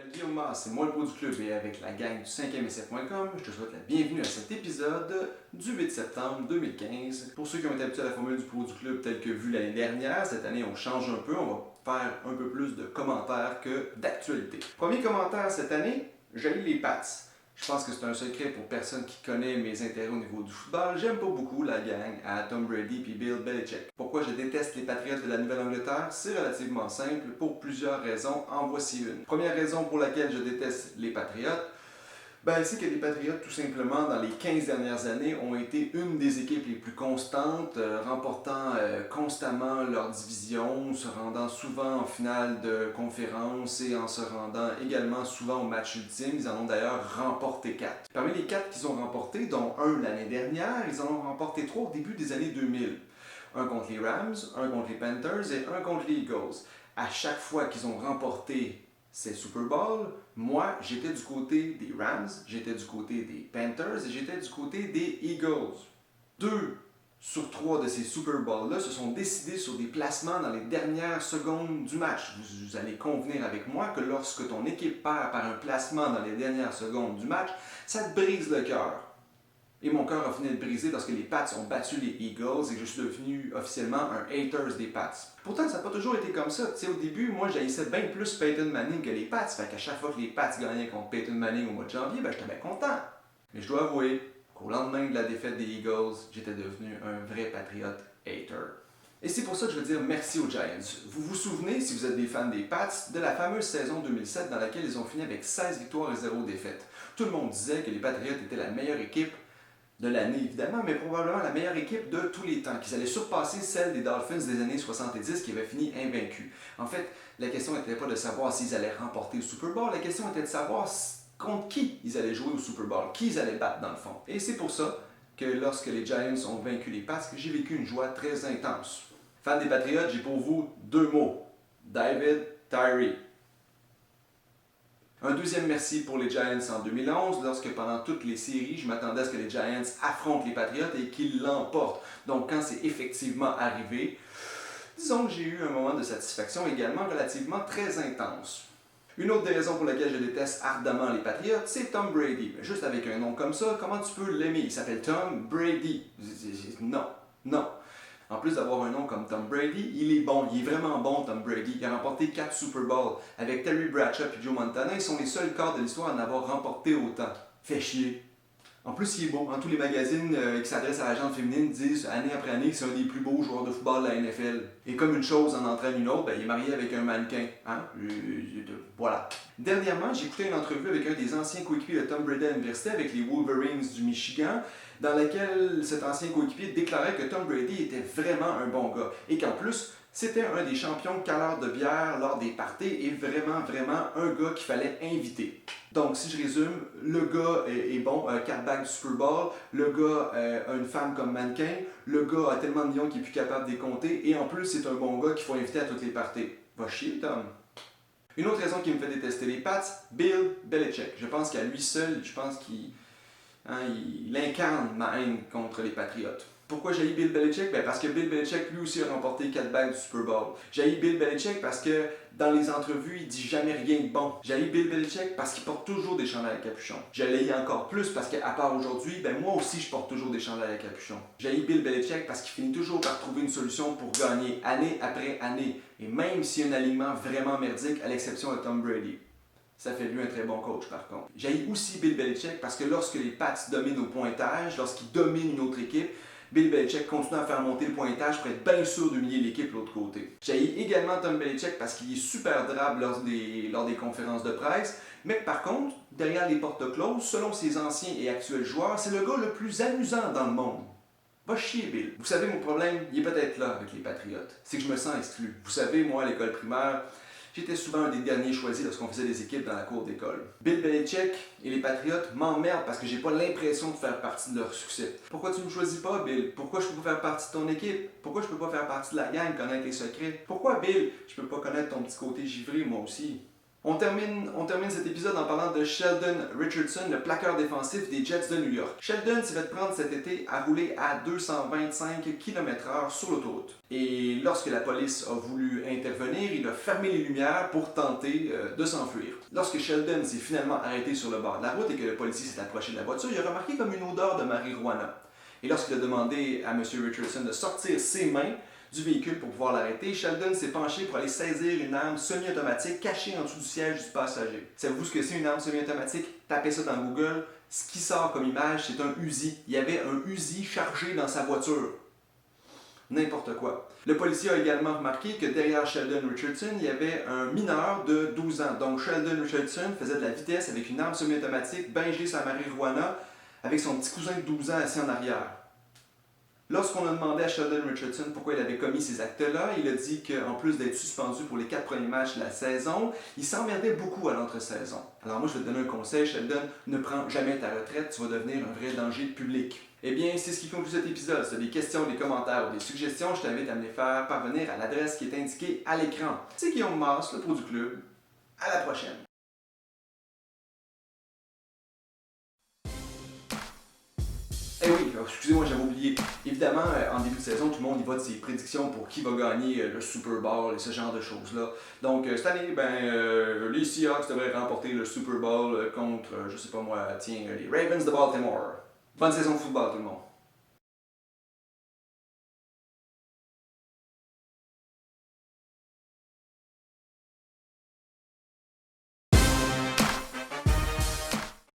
m'appelle Guillaume Masse, c'est moi le pro du club et avec la gang du 5e-essai.com, je te souhaite la bienvenue à cet épisode du 8 septembre 2015. Pour ceux qui ont été habitués à la formule du pro du club telle que vue l'année dernière, cette année on change un peu, on va faire un peu plus de commentaires que d'actualité. Premier commentaire cette année, j'aime les Pats. Je pense que c'est un secret pour personne qui connaît mes intérêts au niveau du football. J'aime pas beaucoup la gang à Tom Brady et Bill Belichick. Pourquoi je déteste les Patriots de la Nouvelle-Angleterre? C'est relativement simple pour plusieurs raisons. En voici une. Première raison pour laquelle je déteste les Patriots, c'est que les Patriots, tout simplement, dans les 15 dernières années, ont été une des équipes les plus constantes, remportant constamment leur division, se rendant souvent en finale de conférence et en se rendant également souvent au match ultime. Ils en ont d'ailleurs remporté 4. Parmi les 4 qu'ils ont remportés, dont un l'année dernière, ils en ont remporté 3 au début des années 2000. Un contre les Rams, un contre les Panthers et un contre les Eagles. À chaque fois qu'ils ont remporté ces Super Bowls, moi, j'étais du côté des Rams, j'étais du côté des Panthers et j'étais du côté des Eagles. 2 sur 3 de ces Super Bowls-là se sont décidés sur des placements dans les dernières secondes du match. Vous allez convenir avec moi que lorsque ton équipe perd par un placement dans les dernières secondes du match, ça te brise le cœur. Et mon cœur a fini de briser lorsque les Pats ont battu les Eagles et que je suis devenu officiellement un haters des Pats. Pourtant, ça n'a pas toujours été comme ça. Au début, moi, j'haïssais bien plus Peyton Manning que les Pats. Fait qu'à chaque fois que les Pats gagnaient contre Peyton Manning au mois de janvier, j'étais bien content. Mais je dois avouer qu'au lendemain de la défaite des Eagles, j'étais devenu un vrai patriote hater. Et c'est pour ça que je veux dire merci aux Giants. Vous vous souvenez, si vous êtes des fans des Pats, de la fameuse saison 2007 dans laquelle ils ont fini avec 16 victoires et 0 défaites. Tout le monde disait que les Patriots étaient la meilleure équipe de l'année évidemment, mais probablement la meilleure équipe de tous les temps, qu'ils allaient surpasser celle des Dolphins des années 70 qui avaient fini invaincus. En fait, la question n'était pas de savoir s'ils allaient remporter le Super Bowl, la question était de savoir contre qui ils allaient jouer au Super Bowl, qui ils allaient battre dans le fond. Et c'est pour ça que lorsque les Giants ont vaincu les Pats, j'ai vécu une joie très intense. Fan des Patriots, j'ai pour vous 2 mots. David Tyree. Un deuxième merci pour les Giants en 2011, lorsque pendant toutes les séries, je m'attendais à ce que les Giants affrontent les Patriots et qu'ils l'emportent. Donc quand c'est effectivement arrivé, disons que j'ai eu un moment de satisfaction également relativement très intense. Une autre des raisons pour lesquelles je déteste ardemment les Patriots, c'est Tom Brady. Juste avec un nom comme ça, comment tu peux l'aimer? Il s'appelle Tom Brady. Non. En plus d'avoir un nom comme Tom Brady, il est bon, il est vraiment bon Tom Brady. Il a remporté 4 Super Bowls. Avec Terry Bradshaw et Joe Montana, ils sont les seuls corps de l'histoire à en avoir remporté autant. Fait chier. En plus, il est beau. Tous les magazines qui s'adressent à la gente féminine disent année après année que c'est un des plus beaux joueurs de football de la NFL. Et comme une chose en entraîne une autre, il est marié avec un mannequin. Voilà. Dernièrement, j'ai écouté une entrevue avec un des anciens coéquipiers de Tom Brady à l'université avec les Wolverines du Michigan, dans laquelle cet ancien coéquipier déclarait que Tom Brady était vraiment un bon gars et qu'en plus, c'était un des champions caleurs de bière lors des parties et vraiment un gars qu'il fallait inviter. Donc, si je résume, le gars est bon, 4 bagues du Super Bowl, le gars a une femme comme mannequin, le gars a tellement de millions qu'il n'est plus capable de les compter et en plus, c'est un bon gars qu'il faut inviter à toutes les parties. Va chier, Tom. Une autre raison qui me fait détester les Pats, Bill Belichick. Je pense qu'à lui seul, il incarne ma haine contre les Patriots. Pourquoi j'ai Bill Belichick? Parce que Bill Belichick lui aussi a remporté 4 bagues du Super Bowl. J'ai Bill Belichick parce que dans les entrevues, il dit jamais rien de bon. J'ai Bill Belichick parce qu'il porte toujours des chandails à capuchon. Je l'ai encore plus parce qu'à part aujourd'hui, moi aussi je porte toujours des chandails à capuchon. J'ai Bill Belichick parce qu'il finit toujours par trouver une solution pour gagner année après année. Et même s'il y a un alignement vraiment merdique, à l'exception de Tom Brady. Ça fait de lui un très bon coach, par contre. J'ai aussi Bill Belichick parce que lorsque les Pats dominent au pointage, lorsqu'ils dominent une autre équipe, Bill Belichick continue à faire monter le pointage pour être bien sûr d'humilier l'équipe de l'autre côté. J'ai également Tom Belichick parce qu'il est super drabe lors des conférences de presse, mais par contre, derrière les portes closes, selon ses anciens et actuels joueurs, c'est le gars le plus amusant dans le monde. Va chier, Bill. Vous savez, mon problème, il est peut-être là avec les Patriotes. C'est que je me sens exclu. Vous savez, moi, à l'école primaire, j'étais souvent un des derniers choisis lorsqu'on faisait des équipes dans la cour d'école. Bill Belichick et les Patriotes m'emmerdent parce que j'ai pas l'impression de faire partie de leur succès. Pourquoi tu me choisis pas, Bill? Pourquoi je peux pas faire partie de ton équipe? Pourquoi je peux pas faire partie de la gang, connaître les secrets? Pourquoi, Bill, je peux pas connaître ton petit côté givré, moi aussi? On termine cet épisode en parlant de Sheldon Richardson, le plaqueur défensif des Jets de New York. Sheldon s'est fait prendre cet été à rouler à 225 km/h sur l'autoroute. Et lorsque la police a voulu intervenir, il a fermé les lumières pour tenter de s'enfuir. Lorsque Sheldon s'est finalement arrêté sur le bord de la route et que le policier s'est approché de la voiture, il a remarqué comme une odeur de marijuana. Et lorsqu'il a demandé à M. Richardson de sortir ses mains du véhicule pour pouvoir l'arrêter, Sheldon s'est penché pour aller saisir une arme semi-automatique cachée en dessous du siège du passager. Savez-vous ce que c'est une arme semi-automatique? Tapez ça dans Google. Ce qui sort comme image, c'est un Uzi. Il y avait un Uzi chargé dans sa voiture. N'importe quoi. Le policier a également remarqué que derrière Sheldon Richardson, il y avait un mineur de 12 ans. Donc Sheldon Richardson faisait de la vitesse avec une arme semi-automatique, bien gelée sur la marijuana, avec son petit cousin de 12 ans assis en arrière. Lorsqu'on a demandé à Sheldon Richardson pourquoi il avait commis ces actes-là, il a dit qu'en plus d'être suspendu pour les 4 premiers matchs de la saison, il s'emmerdait beaucoup à l'entre-saison. Alors moi, je vais te donner un conseil, Sheldon, ne prends jamais ta retraite, tu vas devenir un vrai danger public. Eh bien, c'est ce qui conclut cet épisode. Si tu as des questions, des commentaires ou des suggestions, je t'invite à me les faire parvenir à l'adresse qui est indiquée à l'écran. C'est Guillaume Masse, le pro du club. À la prochaine! Eh oui, excusez-moi, j'avais oublié. Évidemment, en début de saison, tout le monde y va de ses prédictions pour qui va gagner le Super Bowl et ce genre de choses-là. Donc, cette année, les Seahawks devraient remporter le Super Bowl contre, je sais pas moi, tiens, les Ravens de Baltimore. Bonne saison de football, tout le monde.